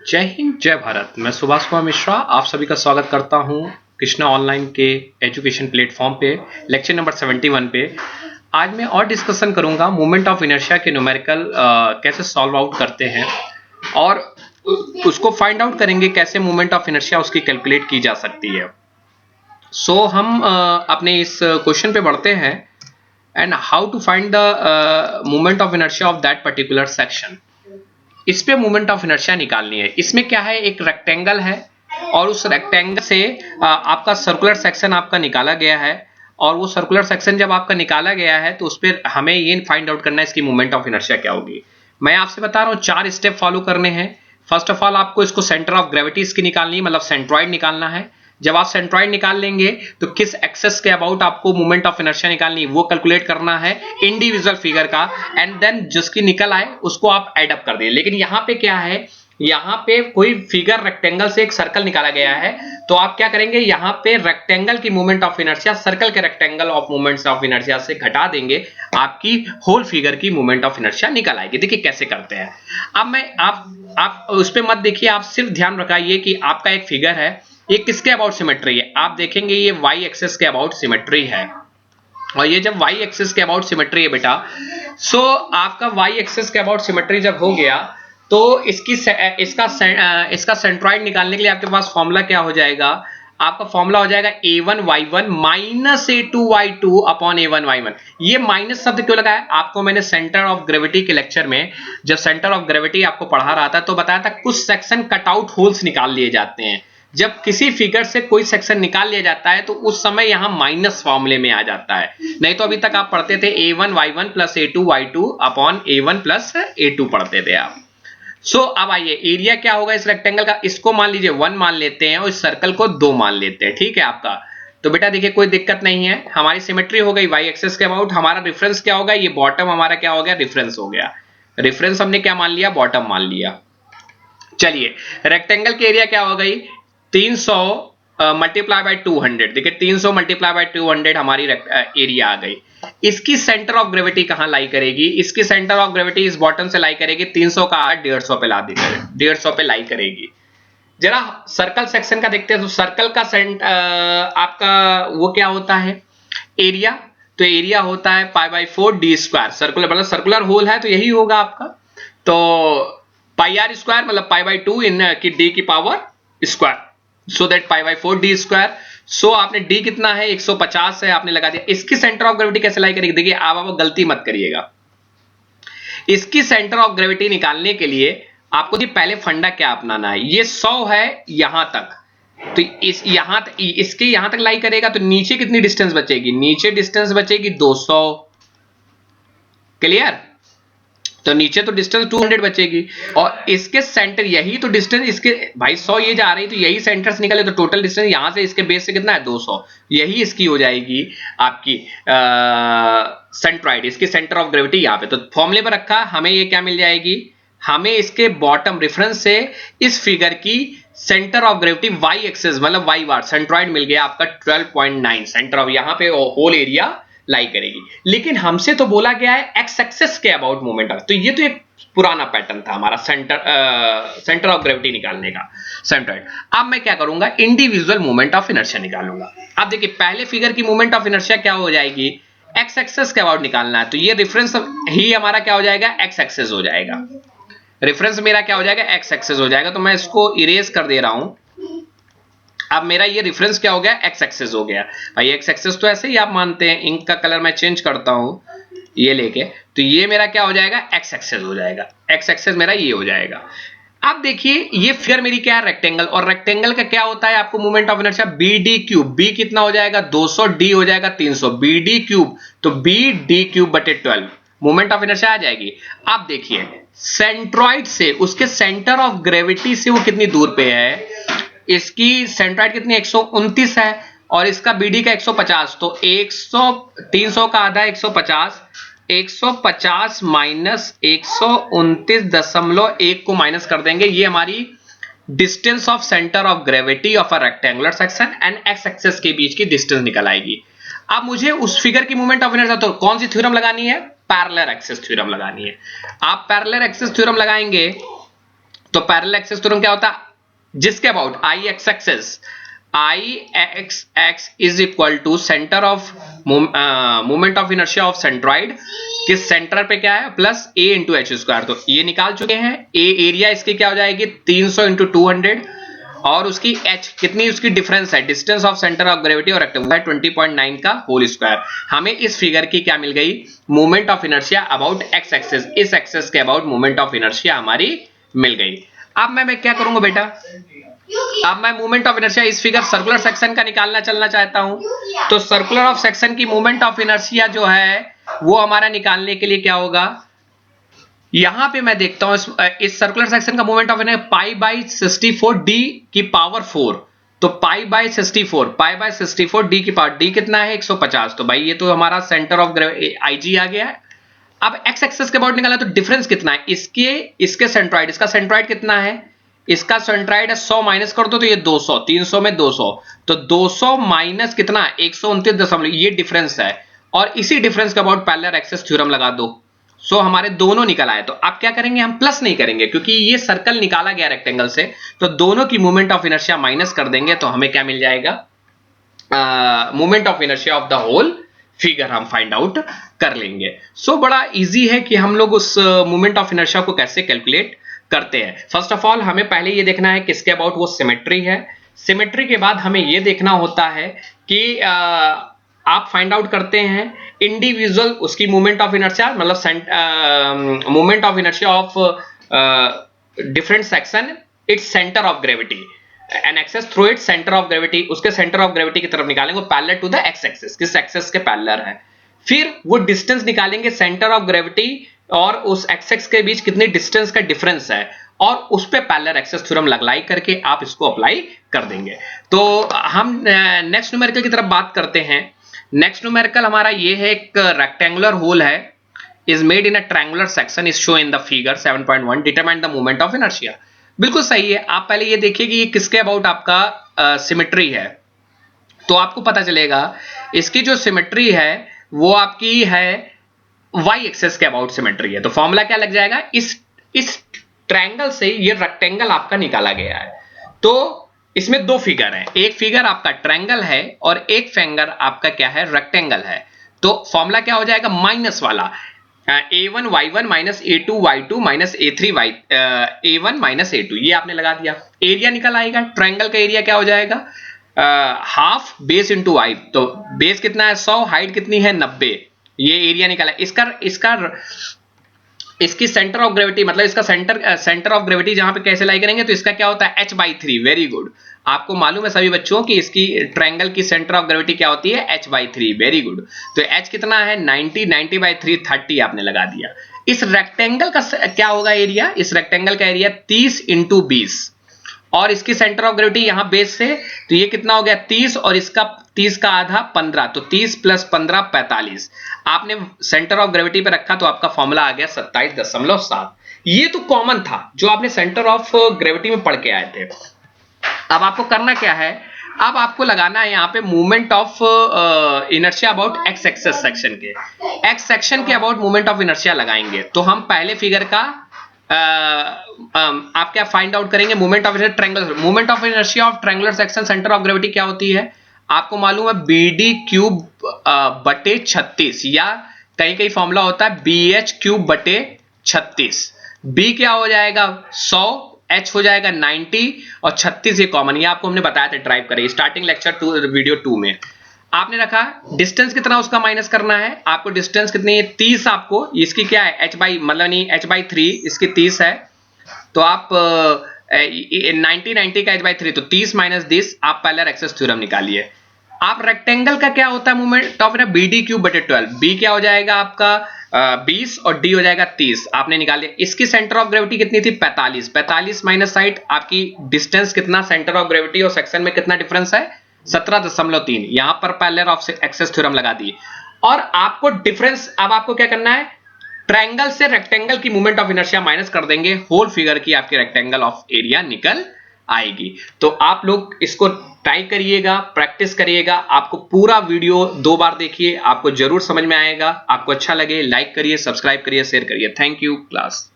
जय हिंद जय भारत। मैं सुभाष कुमार मिश्रा आप सभी का स्वागत करता हूं कृष्णा ऑनलाइन के एजुकेशन प्लेटफॉर्म पे लेक्चर नंबर 71 पे। आज मैं और डिस्कशन करूंगा मूवमेंट ऑफ इनर्शिया के न्यूमेरिकल कैसे सॉल्व आउट करते हैं और उसको फाइंड आउट करेंगे कैसे मूवमेंट ऑफ इनर्शिया उसकी कैलकुलेट की जा सकती है। हम अपने इस क्वेश्चन पे बढ़ते हैं and how to find the movement of inertia of that particular section. इस पे मोमेंट ऑफ इनर्शिया निकालनी है। इसमें क्या है, एक रेक्टेंगल है और उस रेक्टेंगल से आपका सर्कुलर सेक्शन आपका निकाला गया है और वो सर्कुलर सेक्शन जब आपका निकाला गया है तो उस पर हमें ये फाइंड आउट करना है इसकी मोमेंट ऑफ इनर्शिया क्या होगी। मैं आपसे बता रहा हूँ 4 स्टेप फॉलो करने हैं। फर्स्ट ऑफ ऑल आपको इसको सेंटर ऑफ ग्रेविटी इसकी निकालनी है, मतलब सेंट्रॉइड निकालना है। जब आप सेंट्रॉइड निकाल लेंगे तो किस एक्सेस के अबाउट आपको मूवमेंट ऑफ इनर्शिया निकालनी है वो कैलकुलेट करना है इंडिविजुअल फिगर का, एंड देन जिसकी निकल आए उसको आप एड अप कर दें। लेकिन यहाँ पे क्या है, यहाँ पे कोई फिगर रेक्टेंगल से एक सर्कल निकाला गया है तो आप क्या करेंगे, यहाँ पे रेक्टेंगल की मूवमेंट ऑफ इनर्शिया सर्कल के rectangle of movements of inertia से घटा देंगे, आपकी होल फिगर की मूवमेंट ऑफ इनर्शिया निकल आएगी। देखिए कैसे करते हैं। अब मैं आप उस पर मत देखिए, आप सिर्फ ध्यान रखिए कि आपका एक फिगर है, ये किसके अबाउट सिमेट्री है। आप देखेंगे ये वाई एक्सिस के अबाउट सिमेट्री है और ये जब वाई एक्सिस के अबाउट सिमेट्री है बेटा, आपका वाई एक्सिस के अबाउट सिमेट्री जब हो गया तो इसका सेंट्रॉइड निकालने के लिए आपके पास फॉर्मूला क्या हो जाएगा, आपका फॉर्मूला हो जाएगा a1y1 minus a2y2 upon a1y1। ये माइनस शब्द क्यों लगा है, आपको मैंने सेंटर ऑफ ग्रेविटी के लेक्चर में जब सेंटर ऑफ ग्रेविटी आपको पढ़ा रहा था तो बताया था कुछ सेक्शन कट आउट होल्स निकाल लिए जाते हैं। जब किसी फिगर से कोई सेक्शन निकाल लिया जाता है तो उस समय यहां माइनस फॉर्मूले में आ जाता है, नहीं तो अभी तक आप पढ़ते थे a1y1 plus a2y2 upon a1 plus a2 पढ़ते थे आप। अब आइए एरिया क्या होगा इस रेक्टेंगल का, इसको मान लीजिए 1 मान लेते हैं और इस सर्कल को 2 मान लेते हैं, ठीक है आपका। तो बेटा देखिए कोई दिक्कत नहीं है, हमारी सिमेट्री हो गई वाई एक्सिस के अबाउट। हमारा रेफरेंस क्या होगा, ये बॉटम हमारा क्या हो गया, रेफरेंस हो गया। रेफरेंस हमने क्या मान लिया, बॉटम मान लिया। चलिए रेक्टेंगल की एरिया क्या हो गई, 300 मल्टीप्लाई बाय 200। देखिए 300 मल्टीप्लाई बाय 200 हमारी एरिया आ गई। इसकी सेंटर ऑफ ग्रेविटी कहां लाई करेगी, इसकी सेंटर ऑफ ग्रेविटी इस बॉटम से लाई करेगी 300 का 150 पे ला देगी, 150 पे लाई करेगी। जरा सर्कल सेक्शन का देखते हैं। तो सर्कल का आपका वो क्या होता है, एरिया। तो एरिया होता है pi by 4 D square. Circular मतलब सर्कुलर होल है तो यही होगा आपका। तो पाई आर स्क्वायर मतलब पाई बाई 2 इन की डी की power square, so that pi by 4 D square. आपने डी कितना है 150 है, आपने लगा दिया। इसकी सेंटर ऑफ ग्रेविटी कैसे लाई करेगी, देखिए आप गलती मत करिएगा। इसकी सेंटर ऑफ ग्रेविटी निकालने के लिए आपको पहले फंडा क्या अपनाना है, ये 100 है यहां तक, तो इसके यहां तक लाई करेगा तो नीचे कितनी डिस्टेंस बचेगी, नीचे डिस्टेंस बचेगी 200। क्लियर, तो नीचे तो डिस्टेंस 200 बचेगी और इसके सेंटर यही तो डिस्टेंस, इसके भाई 100 ये जा रही तो यही सेंटर से निकले तो टोटल डिस्टेंस यहां से इसके बेस से कितना है 200, यही इसकी हो जाएगी आपकी सेंट्रॉइड, इसकी सेंटर ऑफ ग्रेविटी यहाँ पे। तो फॉर्मूले पर रखा हमें ये क्या मिल जाएगी, हमें इसके बॉटम रेफरेंस से इस फिगर की centre of gravity Y axis मतलब वाई बार सेंट्रॉइड मिल गया आपका 12.9। सेंटर ऑफ यहाँ पे होल एरिया लाई करेगी। लेकिन हमसे तो बोला गया है एक्स एक्सिस के अबाउट मूवमेंट ऑफ, तो ये तो एक पुराना पैटर्न था हमारा सेंटर ऑफ ग्रेविटी निकालने का, सेंट्रॉइड। अब मैं क्या करूंगा, इंडिविजुअल मूवमेंट ऑफ इनर्शिया निकालूंगा। अब देखिए पहले फिगर की मूवमेंट ऑफ इनर्शिया क्या हो जाएगी, एक्स एक्सिस के अबाउट निकालना है तो ये रेफरेंस ही हमारा क्या हो जाएगा, एक्स एक्सिस हो जाएगा। रेफरेंस मेरा क्या हो जाएगा, एक्स एक्सिस हो जाएगा। तो मैं इसको इरेज कर दे रहा हूं। अब मेरा ये रेफरेंस क्या हो गया, एक्स एक्सिस हो गया। भाई एक्स एक्सिस तो ऐसे ही आप मानते हैं, इंक का कलर मैं चेंज करता हूं ये लेके, तो ये मेरा क्या हो जाएगा, एक्स एक्सिस हो जाएगा। एक्स एक्सिस मेरा ये हो जाएगा। अब देखिए ये फिगर मेरी क्या है, रेक्टेंगल, और रेक्टेंगल का क्या होता है आपको movement of inertia, B D cube. B कितना हो जाएगा 200, डी हो जाएगा 300, बी डी क्यूब, तो बी डी क्यूब बटे 12 मूवमेंट ऑफ इनर्शिया आ जाएगी। अब देखिए सेंट्रॉइड से उसके सेंटर ऑफ ग्रेविटी से वो कितनी दूर पे है, इसकी सेंट्रॉइड कितनी 129 है और इसका बीडी का 150, तो 300 का आधा 150, 150 माइनस 129.1 को माइनस कर देंगे, ये हमारी distance of centre of gravity of a rectangular section and x axis के बीच की डिस्टेंस निकल आएगी। अब मुझे उस फिगर की मूवमेंट ऑफ इनर्शिया तो कौन सी थ्योरम लगानी है, पैरेलल एक्सिस थ्योरम लगानी है। आप पैरेलल एक्सिस थ्योरम लगाएंगे तो पैरेलल एक्सेस थ्योरम क्या होता है, जिसके about I X axis I X X is equal to centre of moment of inertia of centroid, किस सेंटर पे क्या है, plus A into H square. तो ये निकाल चुके हैं। ए एरिया इसकी क्या हो जाएगी 300 इंटू 200, और उसकी एच कितनी उसकी डिफरेंस है, distance of centre of gravity और रेक्टेंगल है 20.9 का होल स्क्वायर। हमें इस फिगर की क्या मिल गई, moment of inertia about X axis, इस एक्सेस के अबाउट मोमेंट ऑफ इनर्शिया हमारी मिल गई। अब मैं क्या करूंगा बेटा, अब मैं मोमेंट ऑफ इनर्शिया इस फिगर सर्कुलर सेक्शन का निकालना चलना चाहता हूं। तो सर्कुलर ऑफ सेक्शन की मोमेंट ऑफ इनर्शिया जो है वो हमारा निकालने के लिए क्या होगा, यहां पे मैं देखता हूं इस सर्कुलर सेक्शन का moment of inertia pi by 64 D की पावर 4। तो पाई बाई 64 डी की पावर, डी कितना है 150। तो भाई ये तो हमारा सेंटर ऑफ आईजी आ गया है। अब एक्स एक्सेस के अबाउट निकाला तो डिफरेंस कितना है, इसके सेंट्रॉइड, इसका सेंट्रॉइड कितना है, इसका सेंट्रॉइड है 100 माइनस कर दो तो ये 200, 300 में 200, तो 200 माइनस कितना 129, ये डिफरेंस है। और इसी डिफरेंस के अबाउट पैरेलल एक्सेस थ्योरम लगा दो। सो हमारे दोनों निकल आए। तो अब क्या करेंगे, हम प्लस नहीं करेंगे क्योंकि ये सर्कल निकाला गया रेक्टेंगल से, तो दोनों की मोमेंट ऑफ इनर्शिया माइनस कर देंगे तो हमें क्या मिल जाएगा, moment of inertia of the whole figure हम फाइंड आउट कर लेंगे। सो बड़ा इजी है कि हम लोग उस मोमेंट ऑफ इनर्शिया को कैसे कैलकुलेट करते हैं। फर्स्ट ऑफ ऑल हमें पहले ये देखना है किसके अबाउट वो सिमेट्री है। सिमेट्री के बाद हमें ये देखना होता है कि आप फाइंड आउट करते हैं इंडिविजुअल उसकी मोमेंट ऑफ इनर्शिया, मतलब moment of inertia of different section its centre of gravity, an axis through its centre of gravity, उसके सेंटर ऑफ ग्रेविटी की तरफ निकालेंगे parallel to the X axis, किस axis के पैरेलल है। फिर वो डिस्टेंस निकालेंगे सेंटर ऑफ ग्रेविटी और उस एक्सेस के बीच कितनी डिस्टेंस का डिफरेंस है, और उस पे पैरेलल एक्सेस थ्योरम लगाई करके आप इसको अप्लाई कर देंगे। तो हम नेक्स्ट न्यूमेरिकल की तरफ बात करते हैं। नेक्स्ट न्यूमेरिकल हमारा ये है, एक रेक्टेंगुलर होल है, is made in a triangular section is shown in the figure 7.1, determine the moment of inertia। बिल्कुल सही है। आप पहले ये देखिए कि ये किसके अबाउट आपका सिमेट्री है, तो आपको पता चलेगा इसकी जो सिमेट्री है वो आपकी है y एक्सेस के अबाउट सिमेट्री है। तो फॉर्मूला क्या लग जाएगा, इस ट्रायंगल से ये रेक्टेंगल आपका निकाला गया है। तो इसमें दो फिगर हैं, एक फिगर आपका ट्रायंगल है और एक फिगर आपका क्या है, रेक्टेंगल है। तो फॉर्मूला क्या हो जाएगा, माइनस वाला a1 y1 minus a2 y2 minus a3 a1 minus a2, ये आपने लगा दिया। एरिया निकल आएगा, ट्रायंगल का एरिया क्या हो जाएगा, हाफ बेस इंटू हाइट। तो बेस कितना है 100, हाइट कितनी है 90, ये एरिया निकाला। इसकी सेंटर ऑफ ग्रेविटी, मतलब इसका सेंटर ऑफ ग्रेविटी जहां पे कैसे लाई करेंगे, तो इसका क्या होता है h/3। वेरी गुड, आपको मालूम है सभी बच्चों कि इसकी ट्रायंगल की सेंटर ऑफ ग्रेविटी क्या होती है h/3। वेरी गुड, तो h कितना है 90/3 30 आपने लगा दिया। इस रेक्टेंगल का क्या होगा एरिया, इस रेक्टेंगल का एरिया 30 इंटू 20, और इसकी सेंटर ऑफ ग्रेविटी यहां बेस से, तो ये कितना हो गया 30, और इसका 30 का आधा 15, तो 30 प्लस 15 45। आपने सेंटर ऑफ ग्रेविटी पे रखा तो आपका फॉर्मूला आ गया 27.7। ये तो कॉमन था जो आपने सेंटर ऑफ ग्रेविटी में पढ़ के आए थे। अब आपको करना क्या है, अब आपको लगाना है यहाँ पे moment of inertia about X axis section के, एक्स सेक्शन के अबाउट मोमेंट ऑफ इनर्शिया लगाएंगे। तो हम पहले फिगर का आप क्या फाइंड आउट करेंगे, moment of inertia triangle, moment of inertia of triangular section centre of gravity क्या होती है, आपको मालूम है BD क्यूब बटे 36, या कहीं कहीं फॉर्मूला होता है BH क्यूब बटे 36। B क्या हो जाएगा 100, H हो जाएगा 90 और 36 ये कॉमन, ये आपको हमने बताया था ड्राइव करें स्टार्टिंग लेक्चर 2 वीडियो 2 में। आपने रखा डिस्टेंस कितना उसका माइनस करना है, आपको डिस्टेंस कितनी है 30, आपको इसकी क्या है मतलब नहीं h/3 इसकी 30 है, तो आप 90 का h/3, तो 30 माइनस 30, आप पैरेलल एक्सेस थ्योरम निकालिए। आप रेक्टेंगल का क्या होता है मोमेंट ऑफ BD क्यूब बटे 12, B क्या हो जाएगा आपका 20 और D हो जाएगा 30, आपने निकाल लिया। इसकी सेंटर ऑफ ग्रेविटी कितनी थी 45 माइनस साइड, आपकी डिस्टेंस कितना सेंटर ऑफ ग्रेविटी और सेक्शन में कितना डिफरेंस है 17.3, यहां पर पैरेलल ऑफ एक्सेस थ्योरम लगा दी। और आपको डिफरेंस, अब आपको क्या करना है, ट्रायंगल से रेक्टेंगल की मोमेंट ऑफ इनर्शिया माइनस कर देंगे, होल फिगर की आपकी रेक्टेंगल ऑफ एरिया निकल आएगी। तो आप लोग इसको ट्राई करिएगा, प्रैक्टिस करिएगा, आपको पूरा वीडियो 2 बार देखिए, आपको जरूर समझ में आएगा। आपको अच्छा लगे लाइक करिए, सब्सक्राइब करिए, शेयर करिए। Thank you class.